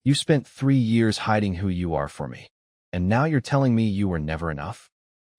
You spent 3 years hiding who you are for me. And now you're telling me you were never enough?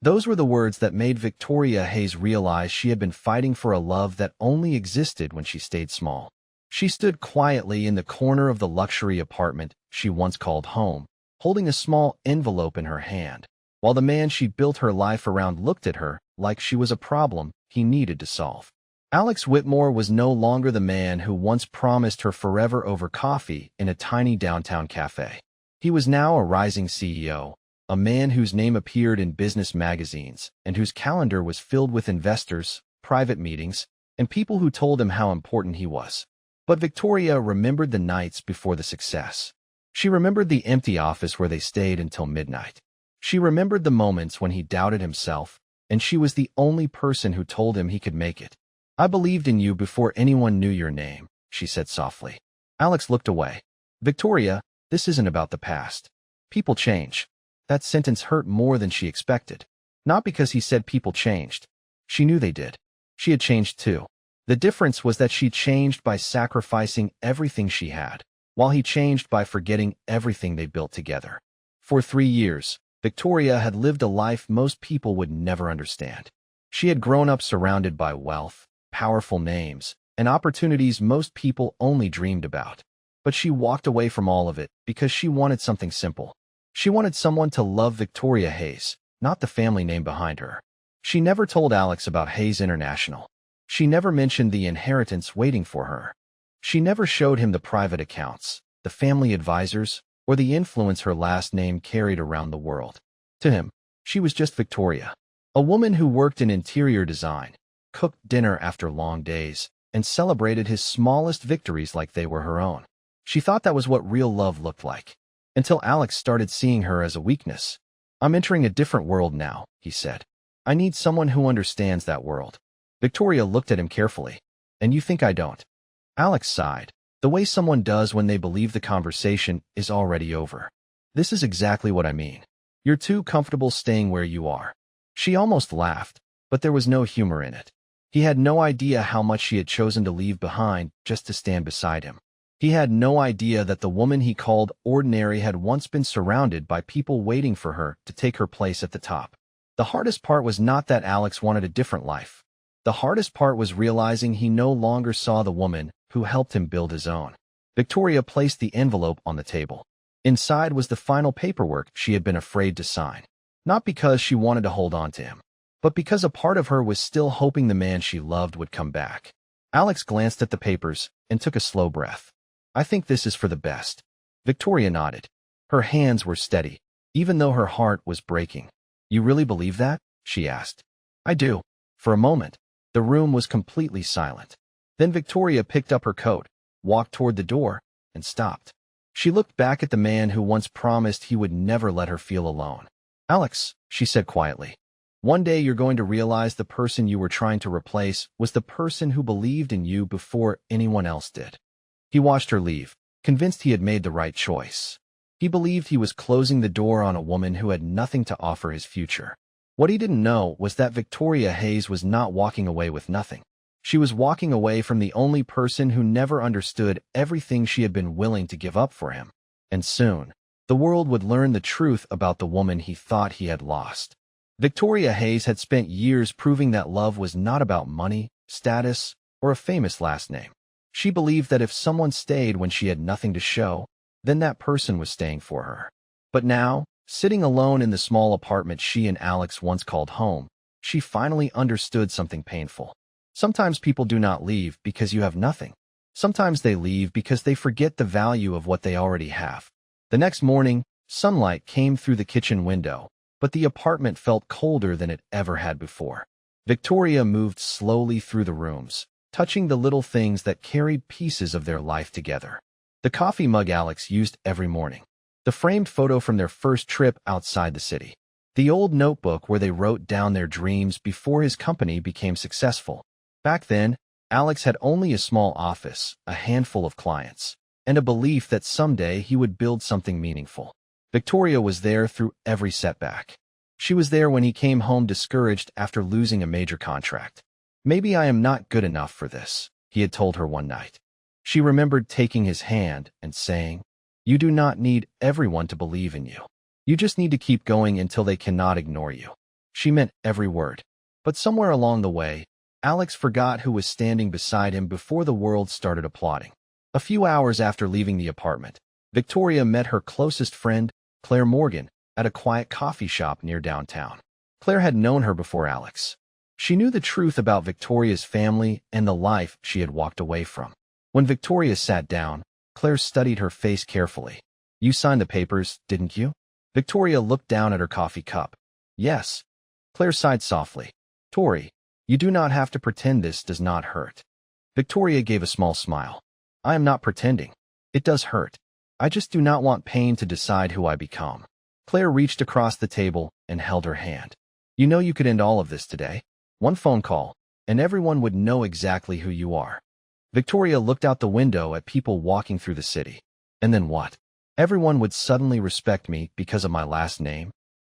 Those were the words that made Victoria Hayes realize she had been fighting for a love that only existed when she stayed small. She stood quietly in the corner of the luxury apartment she once called home, holding a small envelope in her hand, while the man she built her life around looked at her like she was a problem he needed to solve. Alex Whitmore was no longer the man who once promised her forever over coffee in a tiny downtown cafe. He was now a rising CEO, a man whose name appeared in business magazines and whose calendar was filled with investors, private meetings, and people who told him how important he was. But Victoria remembered the nights before the success. She remembered the empty office where they stayed until midnight. She remembered the moments when he doubted himself, and she was the only person who told him he could make it. "I believed in you before anyone knew your name," she said softly. Alex looked away. "Victoria, this isn't about the past. People change." That sentence hurt more than she expected. Not because he said people changed. She knew they did. She had changed too. The difference was that she changed by sacrificing everything she had, while he changed by forgetting everything they built together. For 3 years, Victoria had lived a life most people would never understand. She had grown up surrounded by wealth, powerful names, and opportunities most people only dreamed about. But she walked away from all of it because she wanted something simple. She wanted someone to love Victoria Hayes, not the family name behind her. She never told Alex about Hayes International. She never mentioned the inheritance waiting for her. She never showed him the private accounts, the family advisors, or the influence her last name carried around the world. To him, she was just Victoria, a woman who worked in interior design, cooked dinner after long days, and celebrated his smallest victories like they were her own. She thought that was what real love looked like, until Alex started seeing her as a weakness. "I'm entering a different world now," he said. "I need someone who understands that world." Victoria looked at him carefully. "And you think I don't?" Alex sighed, the way someone does when they believe the conversation is already over. "This is exactly what I mean. You're too comfortable staying where you are." She almost laughed, but there was no humor in it. He had no idea how much she had chosen to leave behind just to stand beside him. He had no idea that the woman he called ordinary had once been surrounded by people waiting for her to take her place at the top. The hardest part was not that Alex wanted a different life. The hardest part was realizing he no longer saw the woman who helped him build his own. Victoria placed the envelope on the table. Inside was the final paperwork she had been afraid to sign. Not because she wanted to hold on to him, but because a part of her was still hoping the man she loved would come back. Alex glanced at the papers and took a slow breath. "I think this is for the best." Victoria nodded. Her hands were steady, even though her heart was breaking. "You really believe that?" she asked. "I do." For a moment, the room was completely silent. Then Victoria picked up her coat, walked toward the door, and stopped. She looked back at the man who once promised he would never let her feel alone. "Alex," she said quietly, "one day you're going to realize the person you were trying to replace was the person who believed in you before anyone else did." He watched her leave, convinced he had made the right choice. He believed he was closing the door on a woman who had nothing to offer his future. What he didn't know was that Victoria Hayes was not walking away with nothing. She was walking away from the only person who never understood everything she had been willing to give up for him. And soon, the world would learn the truth about the woman he thought he had lost. Victoria Hayes had spent years proving that love was not about money, status, or a famous last name. She believed that if someone stayed when she had nothing to show, then that person was staying for her. But now, sitting alone in the small apartment she and Alex once called home, she finally understood something painful. Sometimes people do not leave because you have nothing. Sometimes they leave because they forget the value of what they already have. The next morning, sunlight came through the kitchen window, but the apartment felt colder than it ever had before. Victoria moved slowly through the rooms, touching the little things that carried pieces of their life together. The coffee mug Alex used every morning. The framed photo from their first trip outside the city. The old notebook where they wrote down their dreams before his company became successful. Back then, Alex had only a small office, a handful of clients, and a belief that someday he would build something meaningful. Victoria was there through every setback. She was there when he came home discouraged after losing a major contract. "Maybe I am not good enough for this," he had told her one night. She remembered taking his hand and saying, You do not need everyone to believe in you. You just need to keep going until they cannot ignore you. She meant every word. But somewhere along the way, Alex forgot who was standing beside him before the world started applauding. A few hours after leaving the apartment, Victoria met her closest friend, Claire Morgan, at a quiet coffee shop near downtown. Claire had known her before Alex. She knew the truth about Victoria's family and the life she had walked away from. When Victoria sat down, Claire studied her face carefully. You signed the papers, didn't you? Victoria looked down at her coffee cup. Yes. Claire sighed softly. Tori, you do not have to pretend this does not hurt. Victoria gave a small smile. I am not pretending. It does hurt. I just do not want pain to decide who I become. Claire reached across the table and held her hand. You know you could end all of this today. One phone call, and everyone would know exactly who you are. Victoria looked out the window at people walking through the city. And then what? Everyone would suddenly respect me because of my last name?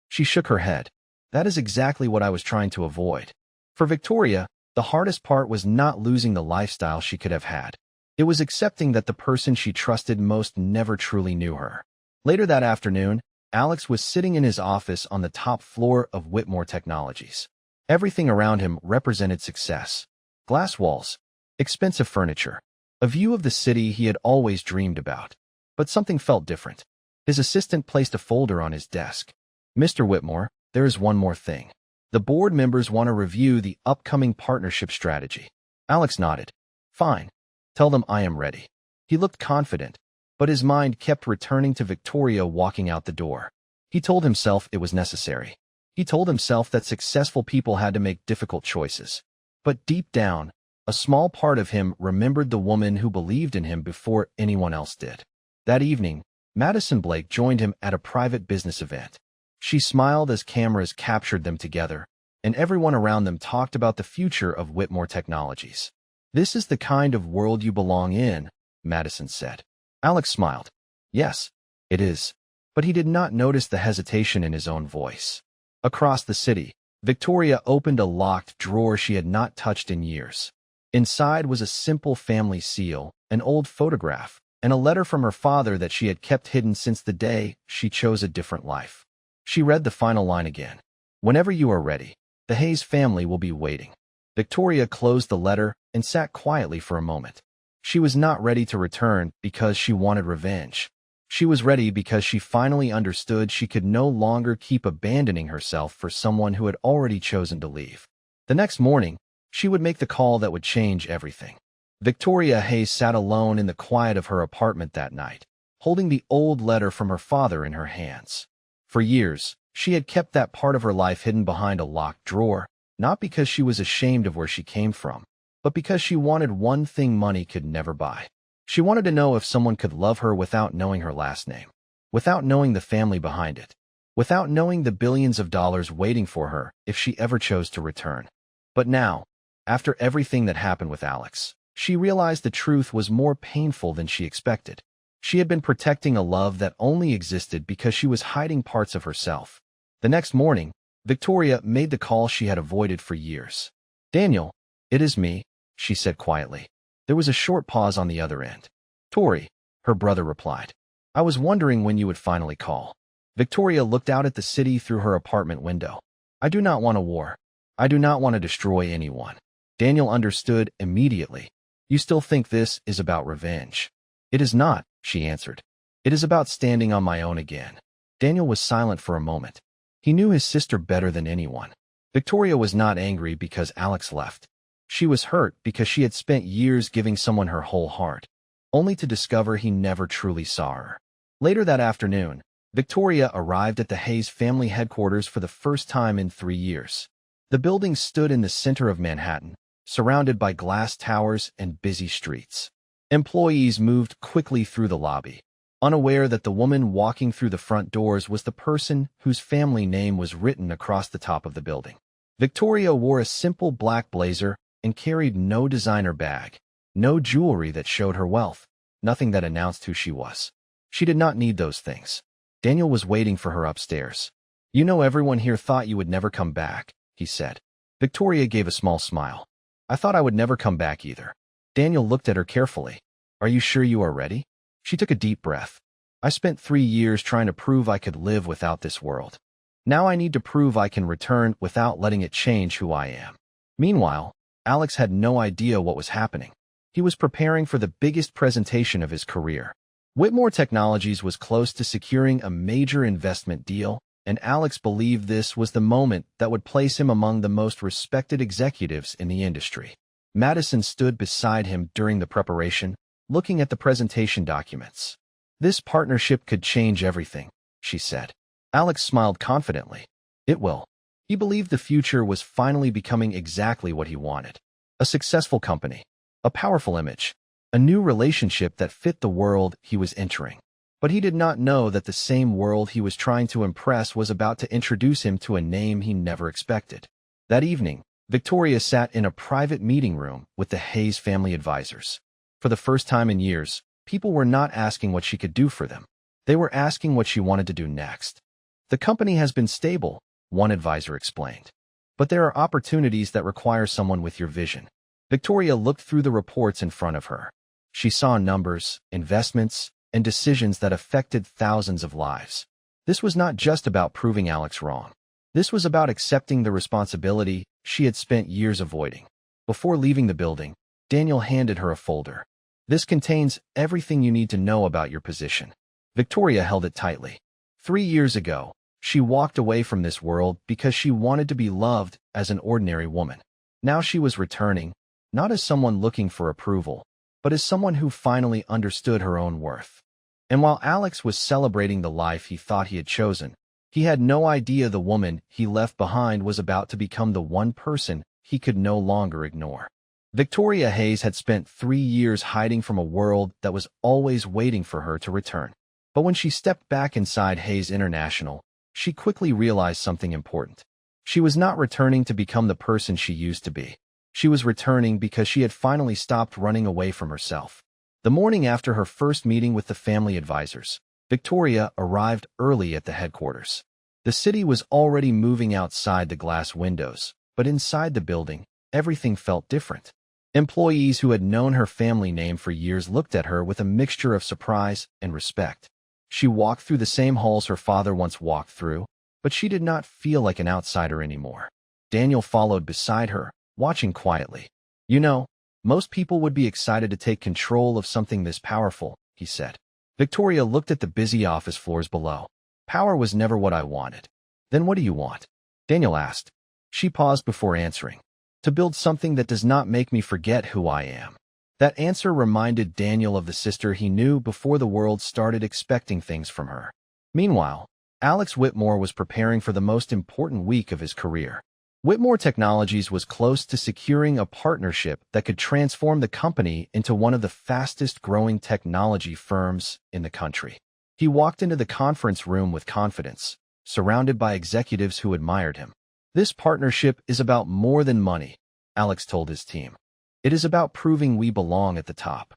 She shook her head. That is exactly what I was trying to avoid. For Victoria, the hardest part was not losing the lifestyle she could have had. It was accepting that the person she trusted most never truly knew her. Later that afternoon, Alex was sitting in his office on the top floor of Whitmore Technologies. Everything around him represented success. Glass walls, expensive furniture, a view of the city he had always dreamed about. But something felt different. His assistant placed a folder on his desk. Mr. Whitmore, there is one more thing. The board members want to review the upcoming partnership strategy. Alex nodded. Fine. Tell them I am ready. He looked confident, but his mind kept returning to Victoria walking out the door. He told himself it was necessary. He told himself that successful people had to make difficult choices. But deep down, a small part of him remembered the woman who believed in him before anyone else did. That evening, Madison Blake joined him at a private business event. She smiled as cameras captured them together, and everyone around them talked about the future of Whitmore Technologies. This is the kind of world you belong in, Madison said. Alex smiled. Yes, it is. But he did not notice the hesitation in his own voice. Across the city, Victoria opened a locked drawer she had not touched in years. Inside was a simple family seal, an old photograph, and a letter from her father that she had kept hidden since the day she chose a different life. She read the final line again. Whenever you are ready, the Hayes family will be waiting. Victoria closed the letter and sat quietly for a moment. She was not ready to return because she wanted revenge. She was ready because she finally understood she could no longer keep abandoning herself for someone who had already chosen to leave. The next morning, she would make the call that would change everything. Victoria Hayes sat alone in the quiet of her apartment that night, holding the old letter from her father in her hands. For years, she had kept that part of her life hidden behind a locked drawer, not because she was ashamed of where she came from, but because she wanted one thing money could never buy. She wanted to know if someone could love her without knowing her last name, without knowing the family behind it, without knowing the billions of dollars waiting for her if she ever chose to return. But now, after everything that happened with Alex, she realized the truth was more painful than she expected. She had been protecting a love that only existed because she was hiding parts of herself. The next morning, Victoria made the call she had avoided for years. Daniel, it is me, she said quietly. There was a short pause on the other end. Tori, her brother replied. I was wondering when you would finally call. Victoria looked out at the city through her apartment window. I do not want a war. I do not want to destroy anyone. Daniel understood immediately. You still think this is about revenge. It is not, she answered. It is about standing on my own again. Daniel was silent for a moment. He knew his sister better than anyone. Victoria was not angry because Alex left. She was hurt because she had spent years giving someone her whole heart, only to discover he never truly saw her. Later that afternoon, Victoria arrived at the Hayes family headquarters for the first time in 3 years. The building stood in the center of Manhattan, surrounded by glass towers and busy streets. Employees moved quickly through the lobby, unaware that the woman walking through the front doors was the person whose family name was written across the top of the building. Victoria wore a simple black blazer and carried no designer bag, no jewelry that showed her wealth, nothing that announced who she was. She did not need those things. Daniel was waiting for her upstairs. You know, everyone here thought you would never come back, he said. Victoria gave a small smile. I thought I would never come back either. Daniel looked at her carefully. Are you sure you are ready? She took a deep breath. I spent 3 years trying to prove I could live without this world. Now I need to prove I can return without letting it change who I am. Meanwhile, Alex had no idea what was happening. He was preparing for the biggest presentation of his career. Whitmore Technologies was close to securing a major investment deal, and Alex believed this was the moment that would place him among the most respected executives in the industry. Madison stood beside him during the preparation, looking at the presentation documents. "This partnership could change everything," she said. Alex smiled confidently. "It will." He believed the future was finally becoming exactly what he wanted. A successful company, a powerful image, a new relationship that fit the world he was entering. But he did not know that the same world he was trying to impress was about to introduce him to a name he never expected. That evening, Victoria sat in a private meeting room with the Hayes family advisors. For the first time in years, people were not asking what she could do for them. They were asking what she wanted to do next. "The company has been stable," one advisor explained. "But there are opportunities that require someone with your vision." Victoria looked through the reports in front of her. She saw numbers, investments, and decisions that affected thousands of lives. This was not just about proving Alex wrong. This was about accepting the responsibility she had spent years avoiding. Before leaving the building, Daniel handed her a folder. "This contains everything you need to know about your position." Victoria held it tightly. 3 years ago, she walked away from this world because she wanted to be loved as an ordinary woman. Now she was returning, not as someone looking for approval, but as someone who finally understood her own worth. And while Alex was celebrating the life he thought he had chosen, he had no idea the woman he left behind was about to become the one person he could no longer ignore. Victoria Hayes had spent 3 years hiding from a world that was always waiting for her to return. But when she stepped back inside Hayes International, she quickly realized something important. She was not returning to become the person she used to be. She was returning because she had finally stopped running away from herself. The morning after her first meeting with the family advisors, Victoria arrived early at the headquarters. The city was already moving outside the glass windows, but inside the building, everything felt different. Employees who had known her family name for years looked at her with a mixture of surprise and respect. She walked through the same halls her father once walked through, but she did not feel like an outsider anymore. Daniel followed beside her, watching quietly. "You know, most people would be excited to take control of something this powerful," he said. Victoria looked at the busy office floors below. "Power was never what I wanted." "Then what do you want?" Daniel asked. She paused before answering. "To build something that does not make me forget who I am." That answer reminded Daniel of the sister he knew before the world started expecting things from her. Meanwhile, Alex Whitmore was preparing for the most important week of his career. Whitmore Technologies was close to securing a partnership that could transform the company into one of the fastest-growing technology firms in the country. He walked into the conference room with confidence, surrounded by executives who admired him. "This partnership is about more than money," Alex told his team. "It is about proving we belong at the top."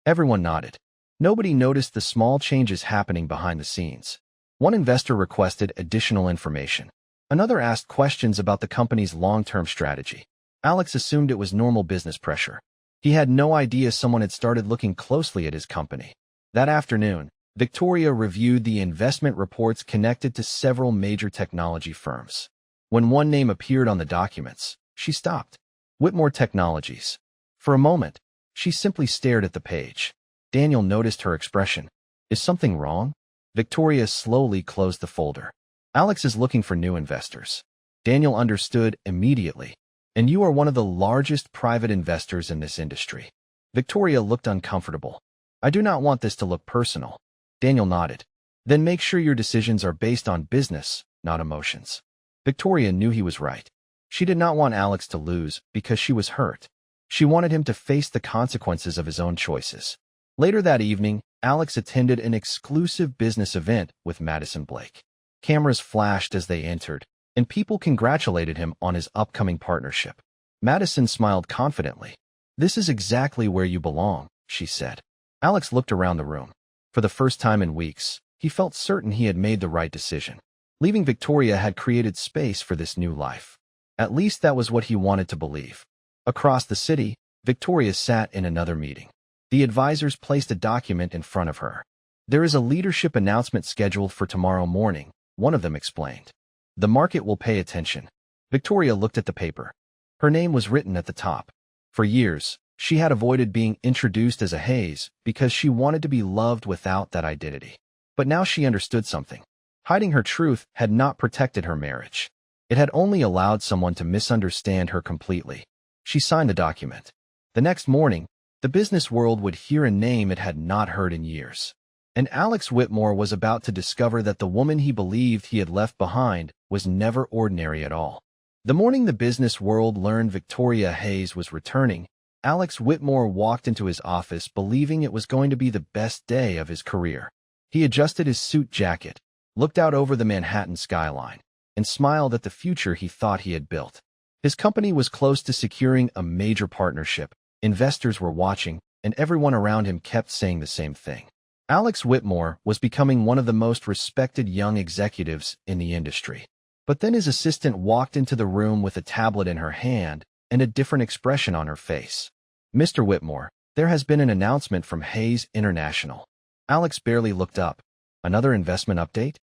Everyone nodded. Nobody noticed the small changes happening behind the scenes. One investor requested additional information. Another asked questions about the company's long-term strategy. Alex assumed it was normal business pressure. He had no idea someone had started looking closely at his company. That afternoon, Victoria reviewed the investment reports connected to several major technology firms. When one name appeared on the documents, she stopped. Whitmore Technologies. For a moment, she simply stared at the page. Daniel noticed her expression. "Is something wrong?" Victoria slowly closed the folder. "Alex is looking for new investors." Daniel understood immediately. "And you are one of the largest private investors in this industry." Victoria looked uncomfortable. "I do not want this to look personal." Daniel nodded. "Then make sure your decisions are based on business, not emotions." Victoria knew he was right. She did not want Alex to lose because she was hurt. She wanted him to face the consequences of his own choices. Later that evening, Alex attended an exclusive business event with Madison Blake. Cameras flashed as they entered, and people congratulated him on his upcoming partnership. Madison smiled confidently. "This is exactly where you belong," she said. Alex looked around the room. For the first time in weeks, he felt certain he had made the right decision. Leaving Victoria had created space for this new life. At least that was what he wanted to believe. Across the city, Victoria sat in another meeting. The advisors placed a document in front of her. There is a leadership announcement scheduled for tomorrow morning, one of them explained. The market will pay attention. Victoria looked at the paper. Her name was written at the top. For years, she had avoided being introduced as a Hayes because she wanted to be loved without that identity. But now she understood something. Hiding her truth had not protected her marriage. It had only allowed someone to misunderstand her completely. She signed the document. The next morning, the business world would hear a name it had not heard in years. And Alex Whitmore was about to discover that the woman he believed he had left behind was never ordinary at all. The morning the business world learned Victoria Hayes was returning, Alex Whitmore walked into his office believing it was going to be the best day of his career. He adjusted his suit jacket, looked out over the Manhattan skyline, and smiled at the future he thought he had built. His company was close to securing a major partnership, investors were watching, and everyone around him kept saying the same thing. Alex Whitmore was becoming one of the most respected young executives in the industry. But then his assistant walked into the room with a tablet in her hand and a different expression on her face. "Mr. Whitmore, there has been an announcement from Hayes International." Alex barely looked up. "Another investment update?"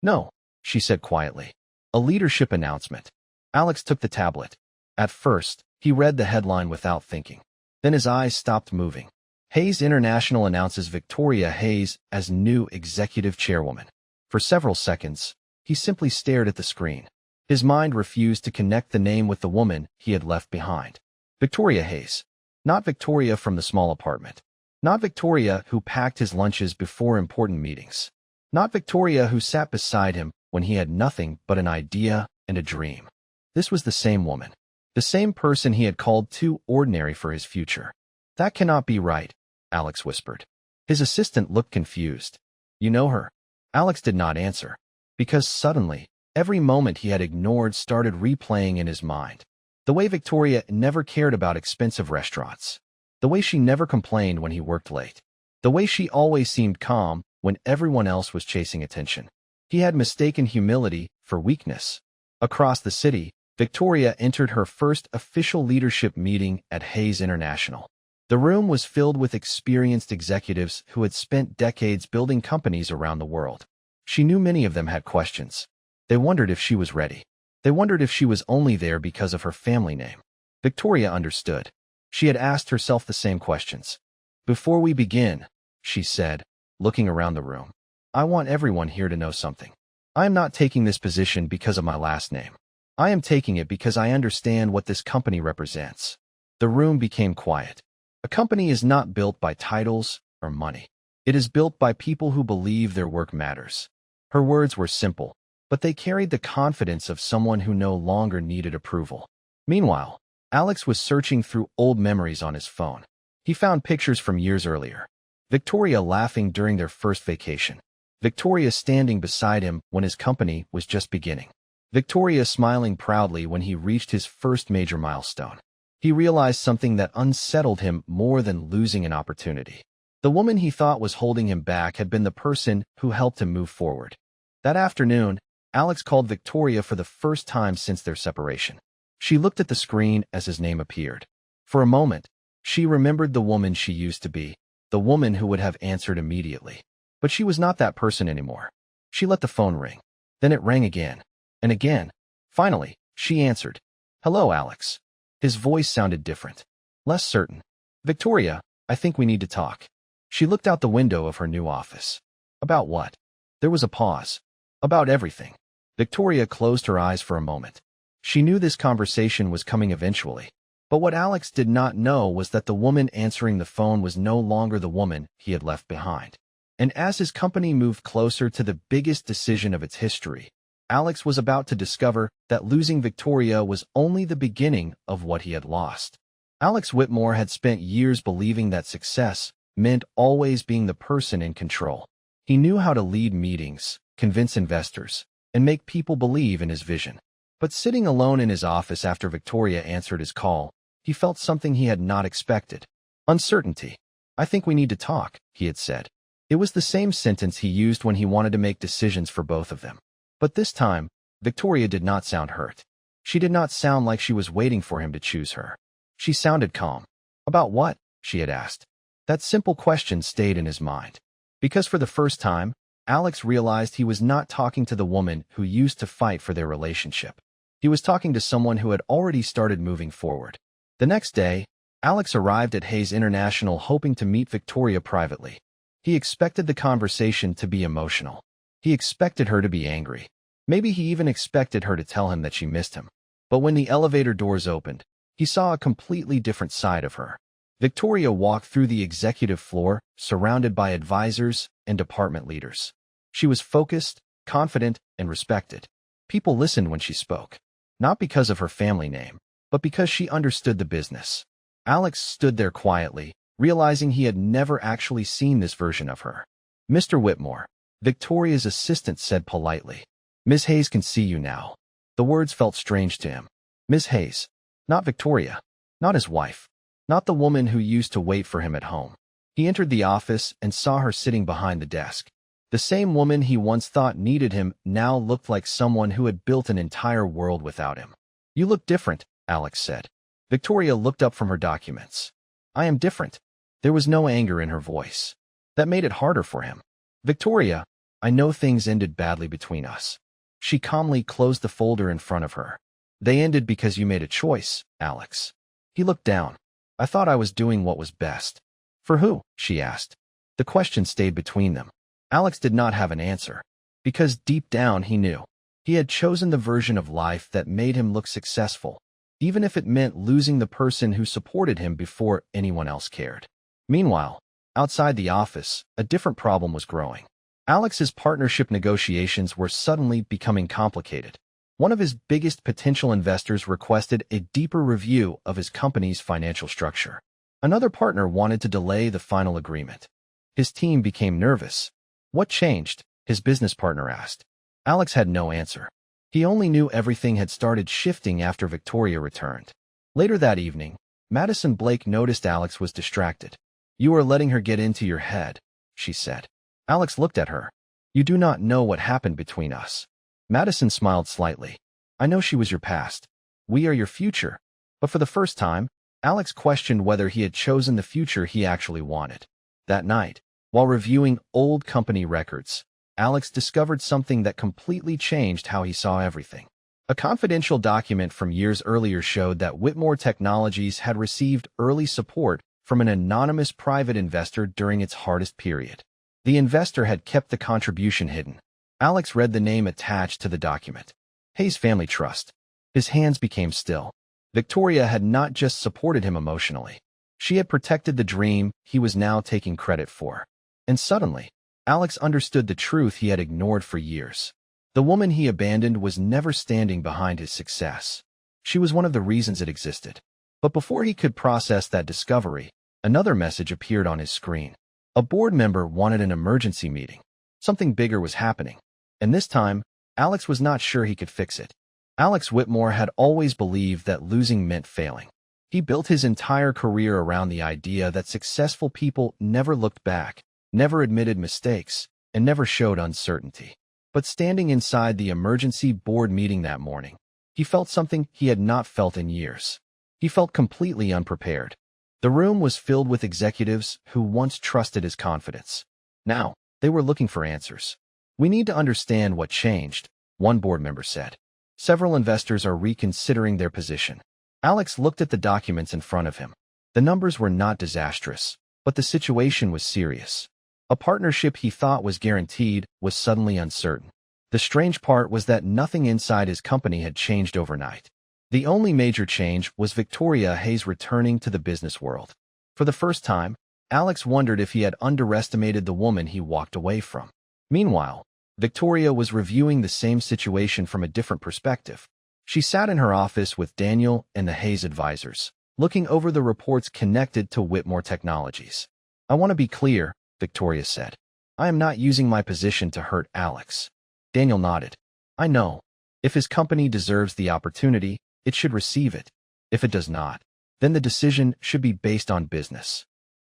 "No," she said quietly. "A leadership announcement." Alex took the tablet. At first, he read the headline without thinking. Then his eyes stopped moving. Hayes International announces Victoria Hayes as new executive chairwoman. For several seconds, he simply stared at the screen. His mind refused to connect the name with the woman he had left behind. Victoria Hayes. Not Victoria from the small apartment. Not Victoria who packed his lunches before important meetings. Not Victoria who sat beside him when he had nothing but an idea and a dream. This was the same woman. The same person he had called too ordinary for his future. "That cannot be right," Alex whispered. His assistant looked confused. "You know her?" Alex did not answer, because suddenly, every moment he had ignored started replaying in his mind. The way Victoria never cared about expensive restaurants. The way she never complained when he worked late. The way she always seemed calm when everyone else was chasing attention. He had mistaken humility for weakness. Across the city, Victoria entered her first official leadership meeting at Hayes International. The room was filled with experienced executives who had spent decades building companies around the world. She knew many of them had questions. They wondered if she was ready. They wondered if she was only there because of her family name. Victoria understood. She had asked herself the same questions. "Before we begin," she said, looking around the room, "I want everyone here to know something. I am not taking this position because of my last name. I am taking it because I understand what this company represents." The room became quiet. A company is not built by titles or money. It is built by people who believe their work matters. Her words were simple, but they carried the confidence of someone who no longer needed approval. Meanwhile, Alex was searching through old memories on his phone. He found pictures from years earlier. Victoria laughing during their first vacation. Victoria standing beside him when his company was just beginning. Victoria smiling proudly when he reached his first major milestone. He realized something that unsettled him more than losing an opportunity. The woman he thought was holding him back had been the person who helped him move forward. That afternoon, Alex called Victoria for the first time since their separation. She looked at the screen as his name appeared. For a moment, she remembered the woman she used to be, the woman who would have answered immediately. But she was not that person anymore. She let the phone ring. Then it rang again, and again. Finally, she answered. "Hello, Alex." His voice sounded different, less certain. "Victoria, I think we need to talk." She looked out the window of her new office. "About what?" There was a pause. "About everything." Victoria closed her eyes for a moment. She knew this conversation was coming eventually. But what Alex did not know was that the woman answering the phone was no longer the woman he had left behind. And as his company moved closer to the biggest decision of its history, Alex was about to discover that losing Victoria was only the beginning of what he had lost. Alex Whitmore had spent years believing that success meant always being the person in control. He knew how to lead meetings, convince investors, and make people believe in his vision. But sitting alone in his office after Victoria answered his call, he felt something he had not expected. Uncertainty. "I think we need to talk," he had said. It was the same sentence he used when he wanted to make decisions for both of them. But this time, Victoria did not sound hurt. She did not sound like she was waiting for him to choose her. She sounded calm. "About what?" she had asked. That simple question stayed in his mind. Because for the first time, Alex realized he was not talking to the woman who used to fight for their relationship. He was talking to someone who had already started moving forward. The next day, Alex arrived at Hayes International hoping to meet Victoria privately. He expected the conversation to be emotional. He expected her to be angry. Maybe he even expected her to tell him that she missed him. But when the elevator doors opened, he saw a completely different side of her. Victoria walked through the executive floor, surrounded by advisors and department leaders. She was focused, confident, and respected. People listened when she spoke, not because of her family name, but because she understood the business. Alex stood there quietly, realizing he had never actually seen this version of her. "Mr. Whitmore," Victoria's assistant said politely. "Miss Hayes can see you now." The words felt strange to him. Miss Hayes, not Victoria, not his wife, not the woman who used to wait for him at home. He entered the office and saw her sitting behind the desk. The same woman he once thought needed him now looked like someone who had built an entire world without him. "You look different," Alex said. Victoria looked up from her documents. "I am different." There was no anger in her voice. That made it harder for him. "Victoria, I know things ended badly between us." She calmly closed the folder in front of her. "They ended because you made a choice, Alex." He looked down. "I thought I was doing what was best." "For who?" she asked. The question stayed between them. Alex did not have an answer, because deep down he knew. He had chosen the version of life that made him look successful, even if it meant losing the person who supported him before anyone else cared. Meanwhile, outside the office, a different problem was growing. Alex's partnership negotiations were suddenly becoming complicated. One of his biggest potential investors requested a deeper review of his company's financial structure. Another partner wanted to delay the final agreement. His team became nervous. "What changed?" his business partner asked. Alex had no answer. He only knew everything had started shifting after Victoria returned. Later that evening, Madison Blake noticed Alex was distracted. "You are letting her get into your head," she said. Alex looked at her. "You do not know what happened between us." Madison smiled slightly. "I know she was your past. We are your future." But for the first time, Alex questioned whether he had chosen the future he actually wanted. That night, while reviewing old company records, Alex discovered something that completely changed how he saw everything. A confidential document from years earlier showed that Whitmore Technologies had received early support from an anonymous private investor during its hardest period. The investor had kept the contribution hidden. Alex read the name attached to the document. Hayes Family Trust. His hands became still. Victoria had not just supported him emotionally. She had protected the dream he was now taking credit for. And suddenly, Alex understood the truth he had ignored for years. The woman he abandoned was never standing behind his success. She was one of the reasons it existed. But before he could process that discovery, another message appeared on his screen. A board member wanted an emergency meeting. Something bigger was happening. And this time, Alex was not sure he could fix it. Alex Whitmore had always believed that losing meant failing. He built his entire career around the idea that successful people never looked back, never admitted mistakes, and never showed uncertainty. But standing inside the emergency board meeting that morning, he felt something he had not felt in years. He felt completely unprepared. The room was filled with executives who once trusted his confidence. Now, they were looking for answers. "We need to understand what changed," one board member said. "Several investors are reconsidering their position." Alex looked at the documents in front of him. The numbers were not disastrous, but the situation was serious. A partnership he thought was guaranteed was suddenly uncertain. The strange part was that nothing inside his company had changed overnight. The only major change was Victoria Hayes returning to the business world. For the first time, Alex wondered if he had underestimated the woman he walked away from. Meanwhile, Victoria was reviewing the same situation from a different perspective. She sat in her office with Daniel and the Hayes advisors, looking over the reports connected to Whitmore Technologies. "I want to be clear," Victoria said. "I am not using my position to hurt Alex." Daniel nodded. "I know. If his company deserves the opportunity, it should receive it. If it does not, then the decision should be based on business."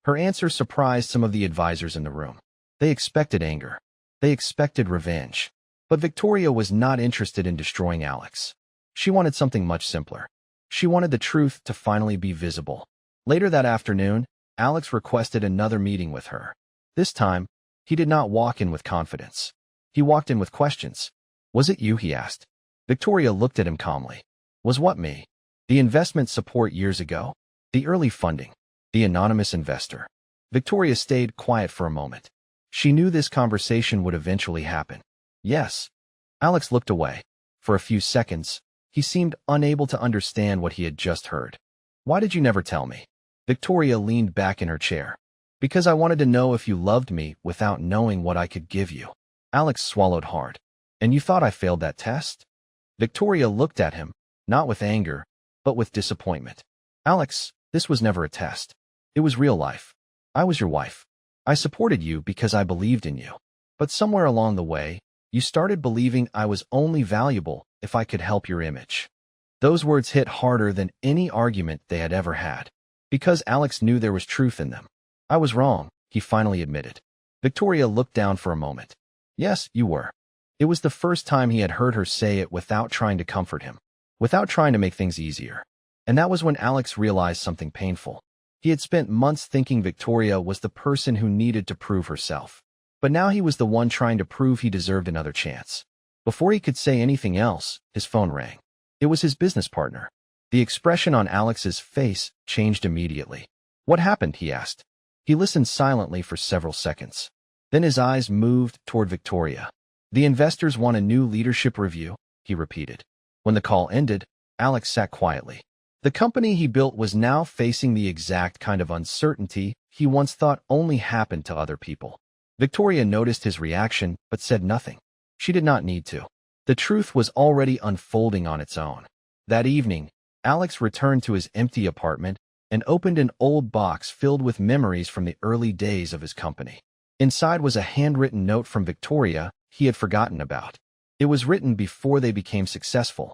Her answer surprised some of the advisors in the room. They expected anger. They expected revenge. But Victoria was not interested in destroying Alex. She wanted something much simpler. She wanted the truth to finally be visible. Later that afternoon, Alex requested another meeting with her. This time, He did not walk in with confidence. He walked in with questions. Was it you, he asked. Victoria looked at him calmly. Was what me? The investment support years ago? The early funding? The anonymous investor? Victoria stayed quiet for a moment. She knew this conversation would eventually happen. Yes. Alex looked away. For a few seconds, he seemed unable to understand what he had just heard. Why did you never tell me? Victoria leaned back in her chair. Because I wanted to know if you loved me without knowing what I could give you. Alex swallowed hard. And you thought I failed that test? Victoria looked at him, not with anger, but with disappointment. Alex, this was never a test. It was real life. I was your wife. I supported you because I believed in you. But somewhere along the way, you started believing I was only valuable if I could help your image. Those words hit harder than any argument they had ever had. Because Alex knew there was truth in them. I was wrong, he finally admitted. Victoria looked down for a moment. Yes, you were. It was the first time he had heard her say it without trying to comfort him, without trying to make things easier. And that was when Alex realized something painful. He had spent months thinking Victoria was the person who needed to prove herself. But now he was the one trying to prove he deserved another chance. Before he could say anything else, his phone rang. It was his business partner. The expression on Alex's face changed immediately. What happened? He asked. He listened silently for several seconds. Then his eyes moved toward Victoria. The investors want a new leadership review, he repeated. When the call ended, Alex sat quietly. The company he built was now facing the exact kind of uncertainty he once thought only happened to other people. Victoria noticed his reaction, but said nothing. She did not need to. The truth was already unfolding on its own. That evening, Alex returned to his empty apartment and opened an old box filled with memories from the early days of his company. Inside was a handwritten note from Victoria he had forgotten about. It was written before they became successful.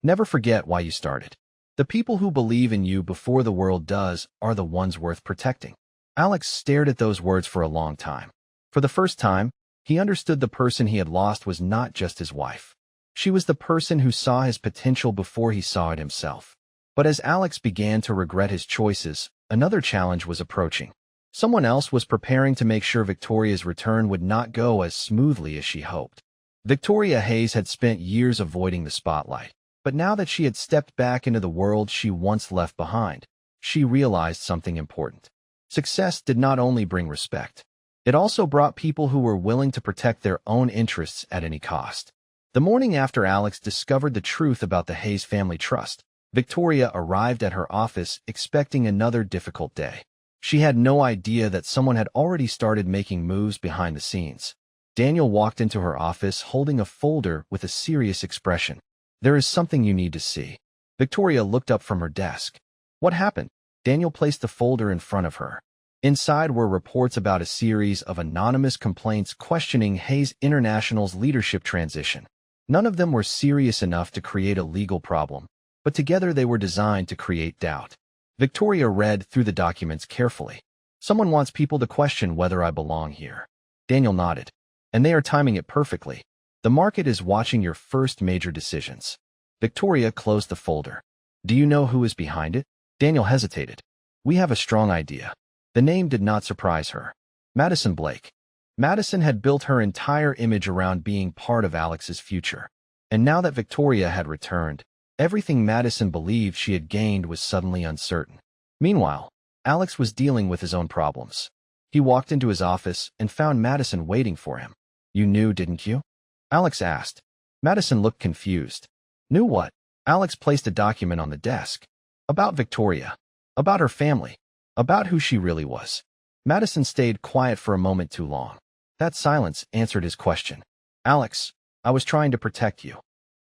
Never forget why you started. The people who believe in you before the world does are the ones worth protecting. Alex stared at those words for a long time. For the first time, he understood the person he had lost was not just his wife. She was the person who saw his potential before he saw it himself. But as Alex began to regret his choices, another challenge was approaching. Someone else was preparing to make sure Victoria's return would not go as smoothly as she hoped. Victoria Hayes had spent years avoiding the spotlight, but now that she had stepped back into the world she once left behind, she realized something important. Success did not only bring respect. It also brought people who were willing to protect their own interests at any cost. The morning after Alex discovered the truth about the Hayes family trust, Victoria arrived at her office expecting another difficult day. She had no idea that someone had already started making moves behind the scenes. Daniel walked into her office holding a folder with a serious expression. There is something you need to see. Victoria looked up from her desk. What happened? Daniel placed the folder in front of her. Inside were reports about a series of anonymous complaints questioning Hayes International's leadership transition. None of them were serious enough to create a legal problem, but together they were designed to create doubt. Victoria read through the documents carefully. Someone wants people to question whether I belong here. Daniel nodded. And they are timing it perfectly. The market is watching your first major decisions. Victoria closed the folder. Do you know who is behind it? Daniel hesitated. We have a strong idea. The name did not surprise her. Madison Blake. Madison had built her entire image around being part of Alex's future. And now that Victoria had returned, everything Madison believed she had gained was suddenly uncertain. Meanwhile, Alex was dealing with his own problems. He walked into his office and found Madison waiting for him. You knew, didn't you? Alex asked. Madison looked confused. Knew what? Alex placed a document on the desk. About Victoria. About her family. About who she really was. Madison stayed quiet for a moment too long. That silence answered his question. Alex, I was trying to protect you.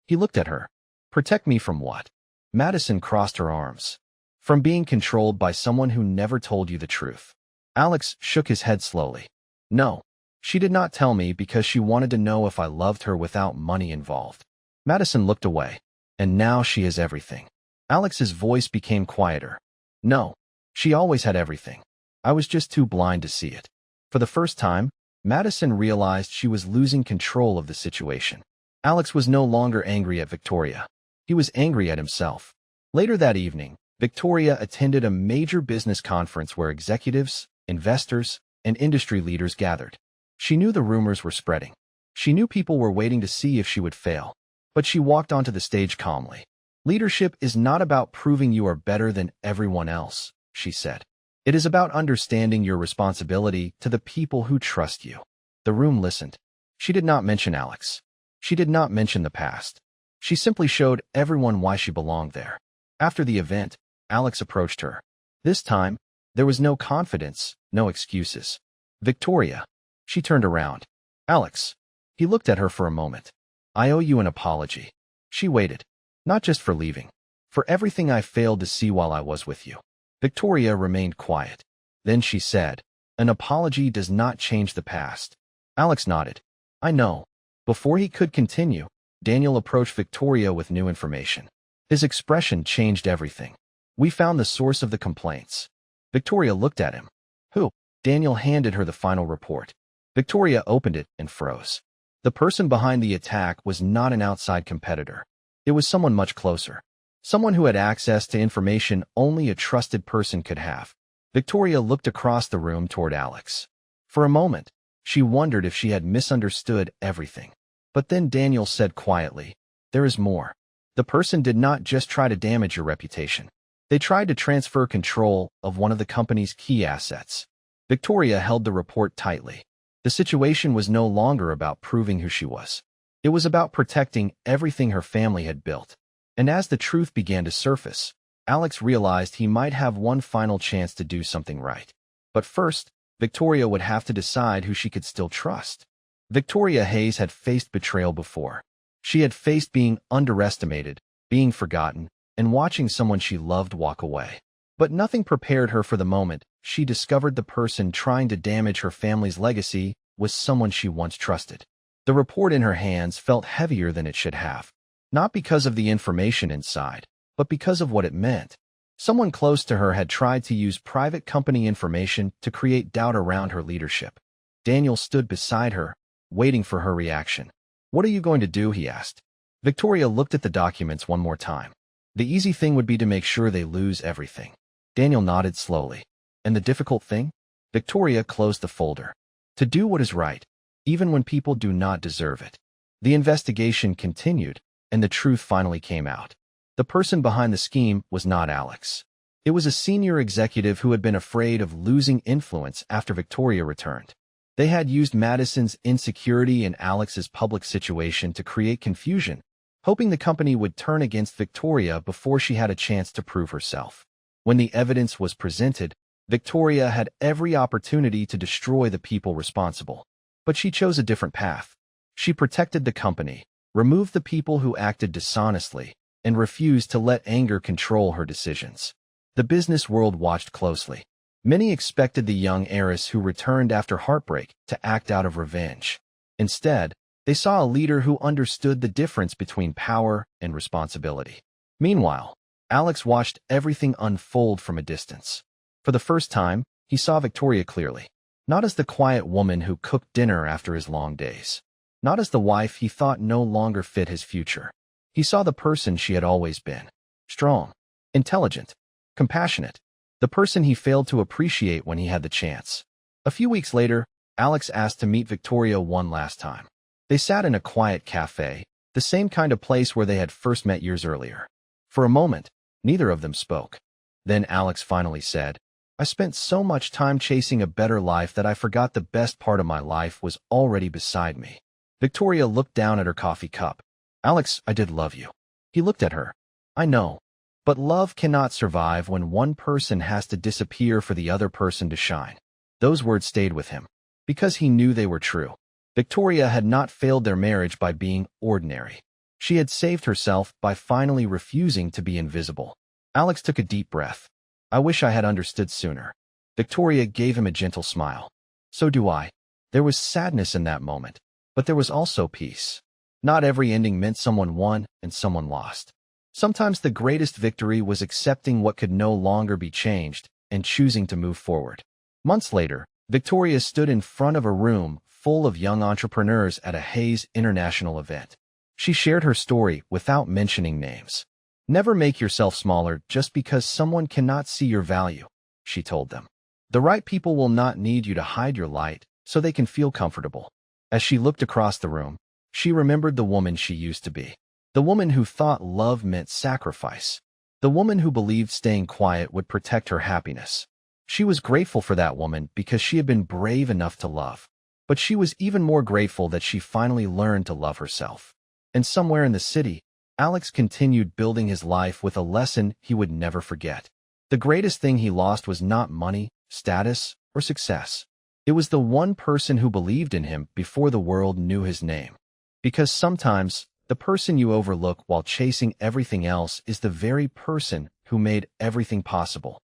He looked at her. Protect me from what? Madison crossed her arms. From being controlled by someone who never told you the truth. Alex shook his head slowly. No, she did not tell me because she wanted to know if I loved her without money involved. Madison looked away. And now she is everything. Alex's voice became quieter. No, she always had everything. I was just too blind to see it. For the first time, Madison realized she was losing control of the situation. Alex was no longer angry at Victoria. He was angry at himself. Later that evening, Victoria attended a major business conference where executives, investors, and industry leaders gathered. She knew the rumors were spreading. She knew people were waiting to see if she would fail. But she walked onto the stage calmly. Leadership is not about proving you are better than everyone else, she said. It is about understanding your responsibility to the people who trust you. The room listened. She did not mention Alex. She did not mention the past. She simply showed everyone why she belonged there. After the event, Alex approached her. This time, there was no confidence, no excuses. Victoria. She turned around. Alex. He looked at her for a moment. I owe you an apology. She waited. Not just for leaving. For everything I failed to see while I was with you. Victoria remained quiet. Then she said, an apology does not change the past. Alex nodded. I know. Before he could continue, Daniel approached Victoria with new information. His expression changed everything. We found the source of the complaints. Victoria looked at him. Who? Daniel handed her the final report. Victoria opened it and froze. The person behind the attack was not an outside competitor. It was someone much closer. Someone who had access to information only a trusted person could have. Victoria looked across the room toward Alex. For a moment, she wondered if she had misunderstood everything. But then Daniel said quietly, there is more. The person did not just try to damage your reputation. They tried to transfer control of one of the company's key assets. Victoria held the report tightly. The situation was no longer about proving who she was. It was about protecting everything her family had built. And as the truth began to surface, Alex realized he might have one final chance to do something right. But first, Victoria would have to decide who she could still trust. Victoria Hayes had faced betrayal before. She had faced being underestimated, being forgotten, and watching someone she loved walk away. But nothing prepared her for the moment she discovered the person trying to damage her family's legacy was someone she once trusted. The report in her hands felt heavier than it should have. Not because of the information inside, but because of what it meant. Someone close to her had tried to use private company information to create doubt around her leadership. Daniel stood beside her, waiting for her reaction. What are you going to do? He asked. Victoria looked at the documents one more time. The easy thing would be to make sure they lose everything. Daniel nodded slowly. And the difficult thing? Victoria closed the folder. To do what is right, even when people do not deserve it. The investigation continued, and the truth finally came out. The person behind the scheme was not Alex. It was a senior executive who had been afraid of losing influence after Victoria returned. They had used Madison's insecurity and Alex's public situation to create confusion, hoping the company would turn against Victoria before she had a chance to prove herself. When the evidence was presented, Victoria had every opportunity to destroy the people responsible. But she chose a different path. She protected the company, removed the people who acted dishonestly, and refused to let anger control her decisions. The business world watched closely. Many expected the young heiress who returned after heartbreak to act out of revenge. Instead, they saw a leader who understood the difference between power and responsibility. Meanwhile, Alex watched everything unfold from a distance. For the first time, he saw Victoria clearly. Not as the quiet woman who cooked dinner after his long days. Not as the wife he thought no longer fit his future. He saw the person she had always been. Strong, intelligent, compassionate. The person he failed to appreciate when he had the chance. A few weeks later, Alex asked to meet Victoria one last time. They sat in a quiet cafe, the same kind of place where they had first met years earlier. For a moment, neither of them spoke. Then Alex finally said, I spent so much time chasing a better life that I forgot the best part of my life was already beside me. Victoria looked down at her coffee cup. Alex, I did love you. He looked at her. I know. But love cannot survive when one person has to disappear for the other person to shine. Those words stayed with him, because he knew they were true. Victoria had not failed their marriage by being ordinary. She had saved herself by finally refusing to be invisible. Alex took a deep breath. I wish I had understood sooner. Victoria gave him a gentle smile. So do I. There was sadness in that moment, but there was also peace. Not every ending meant someone won and someone lost. Sometimes the greatest victory was accepting what could no longer be changed and choosing to move forward. Months later, Victoria stood in front of a room full of young entrepreneurs at a Hayes International event. She shared her story without mentioning names. Never make yourself smaller just because someone cannot see your value, she told them. The right people will not need you to hide your light, so they can feel comfortable. As she looked across the room, she remembered the woman she used to be. The woman who thought love meant sacrifice. The woman who believed staying quiet would protect her happiness. She was grateful for that woman because she had been brave enough to love. But she was even more grateful that she finally learned to love herself. And somewhere in the city, Alex continued building his life with a lesson he would never forget. The greatest thing he lost was not money, status, or success. It was the one person who believed in him before the world knew his name. Because sometimes, the person you overlook while chasing everything else is the very person who made everything possible.